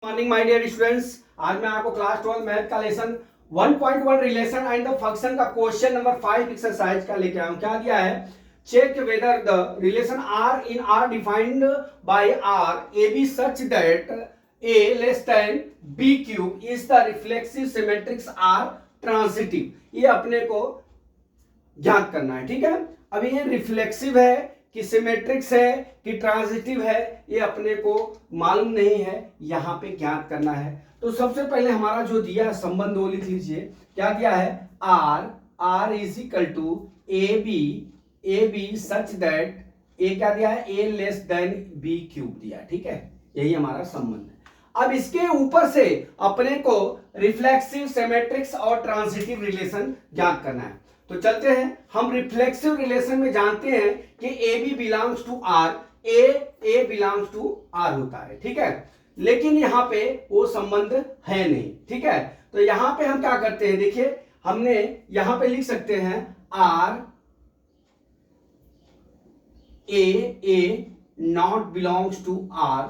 Morning my dear students. आज मैं आपको क्लास 12 मैथ का lesson 1.1 relation and the function का क्वेश्चन नंबर 5 एक्सरसाइज का लेके आया हूं। क्या दिया है? Check whether the relation R in R defined by R A B such that A less than B cube is the reflexive symmetrics or transitive. ये अपने को ज्ञात करना है। ठीक है, अभी ये रिफ्लेक्सिव है कि सिमेट्रिक्स है कि ट्रांजिटिव है, ये अपने को मालूम नहीं है, यहां पे ज्ञात करना है। तो सबसे पहले हमारा जो दिया है संबंध वो लिख लीजिए। क्या दिया है? R is equal to A B such that A क्या दिया है? A less than B cube दिया। ठीक है, यही हमारा संबंध है। अब इसके ऊपर से अपने को रिफ्लेक्सिव, सिमेट्रिक्स और ट्रांजिटिव रिलेशन ज्ञात करना है। तो चलते हैं, हम रिफ्लेक्सिव रिलेशन में जानते हैं कि A B belongs to R, A belongs to R होता है। ठीक है, लेकिन यहां पे वो संबंध है नहीं। ठीक है, तो यहां पे हम क्या करते हैं, देखिए हमने यहां पे लिख सकते हैं R A not belongs to R,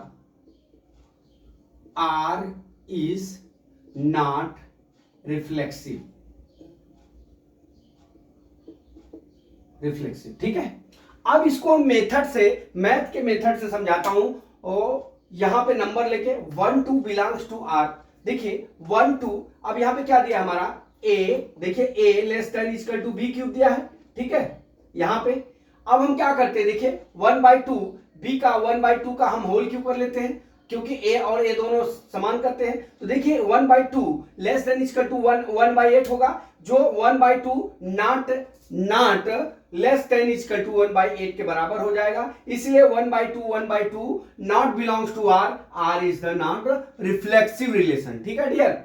R is not reflexive. ठीक है, अब इसको हम मेथड से, मैथ के मेथड से समझाता हूं। और यहां पे नंबर लेके 1 2 बिलोंग्स टू आर। देखिए 1 2, अब यहां पे क्या दिया हमारा? ए, देखिए A less than equal to B cube दिया है। ठीक है, यहां पे अब हम क्या करते हैं, देखिए 1/2 बी का 1/2 का हम होल क्यूब कर लेते हैं, क्योंकि ए और ए दोनों समान करते हैं। तो देखिए 1/2 लेस देन इक्वल टू 1/8 होगा, जो 1/2 not less than equal to 1/8 के बराबर हो जाएगा। इसलिए 1/2 not belongs to R, R is the not reflexive relation. ठीक है डियर,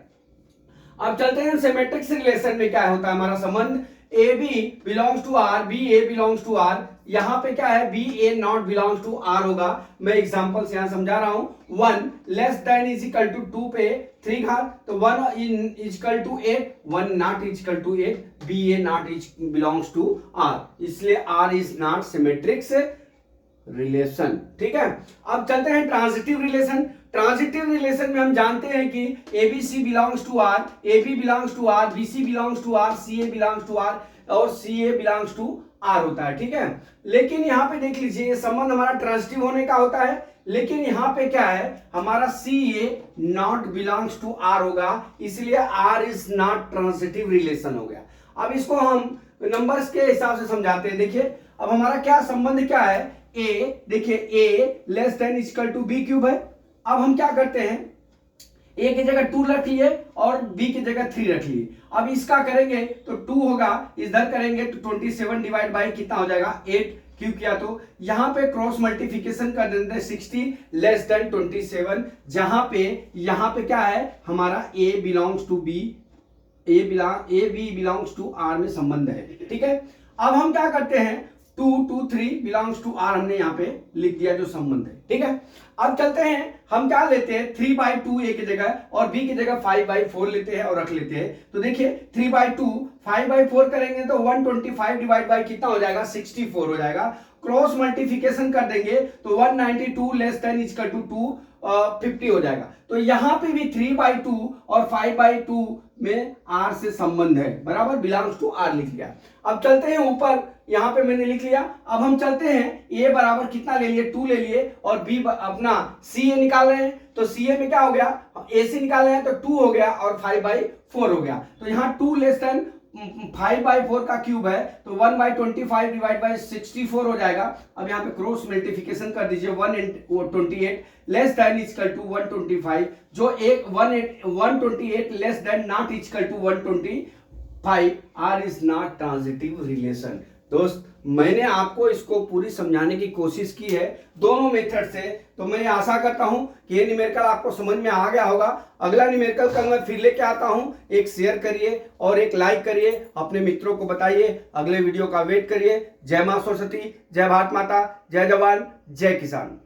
अब चलते हैं सिमेट्रिक्स रिलेशन में। क्या होता है हमारा संबंध? A B belongs to R, B A belongs to R. यहां पे क्या है? B A not belongs to R होगा। मैं एग्जांपल से यहां समझा रहा हूं। 1 less than is equal to 2 पे 3 घात, तो 1 is equal to 8, 1 not is equal to 8, B A not belongs to R, इसलिए R is not symmetrics relation. ठीक है, अब चलते हैं ट्रांजिटिव रिलेशन। ट्रांजिटिव रिलेशन में हम जानते हैं कि ABC belongs to R, A B belongs to R, B C belongs to R, C A belongs to R और C A belongs to R होता है। ठीक है, लेकिन यहां पे देख लीजिए ये संबंध हमारा ट्रांजिटिव होने का होता है, लेकिन यहां पे क्या है? हमारा C A not belongs to R होगा, इसलिए R is not transitive relation हो गया। अब इसको हम नंबर्स के हिसाब से समझाते हैं। देखिए अब हमारा क्या संबंध क्या है? ए, देखिए A less than equal to B cube है। अब हम क्या करते हैं, ए की जगह 2 रख लिए और बी की जगह 3 रख लिए। अब इसका करेंगे तो 2 होगा, इधर करेंगे तो 27 डिवाइड बाई कितना हो जाएगा? 8 क्यों किया, तो यहां पे क्रॉस मल्टीप्लिकेशन कर देते हैं 60 लेस देन 27, जहां पे यहां पे क्या है हमारा A belongs to B, A B belongs to R में संबंध है। ठीक है, अब हम क्या करते हैं 2 2 3 बिलोंग्स टू आर हमने यहाँ पे लिख दिया जो संबंध है। ठीक है, अब चलते हैं, हम क्या लेते हैं 3/2 ए की जगह और बी की जगह 5/4 लेते हैं और रख लेते हैं। तो देखिए 3/2 5/4 करेंगे तो 125 डिवाइड बाई कितना हो जाएगा? 64 हो जाएगा। क्रॉस मल्टीप्लिकेशन कर देंगे तो 192 लेस देन इक्वल टू 250 हो जाएगा। तो यहां पे भी 3/2 और 5/2 में आर से संबंध है, बराबर बिलोंग्स टू आर लिख लिया। अब चलते हैं ऊपर, यहां पे मैंने लिख लिया। अब हम चलते हैं, ए बराबर कितना ले लिए? 2 ले लिए और बी अपना सी ए निकाल रहे हैं, तो सी ए में क्या हो गया? ए सी निकाल रहे हैं तो 2 हो गया और 5/4 हो गया। तो यहां 2 लेस देन 5/4 का क्यूब है तो 1/25 डिवाइड बाई 64 हो जाएगा। अब यहाँ पे क्रॉस मल्टीप्लिकेशन कर दीजिए, 128 लेस देन इक्वल टू 125, जो 128 less than not equal to 125, R is not transitive relation. दोस्त मैंने आपको इसको पूरी समझाने की कोशिश की है दोनों मेथड से, तो मैं आशा करता हूं कि ये न्यूमेरिकल आपको समझ में आ गया होगा। अगला न्यूमेरिकल कल मैं फिर लेके आता हूं। एक शेयर करिए और एक लाइक करिए, अपने मित्रों को बताइए, अगले वीडियो का वेट करिए। जय मां सरस्वती, जय भारत माता, जय जवान, जय किसान।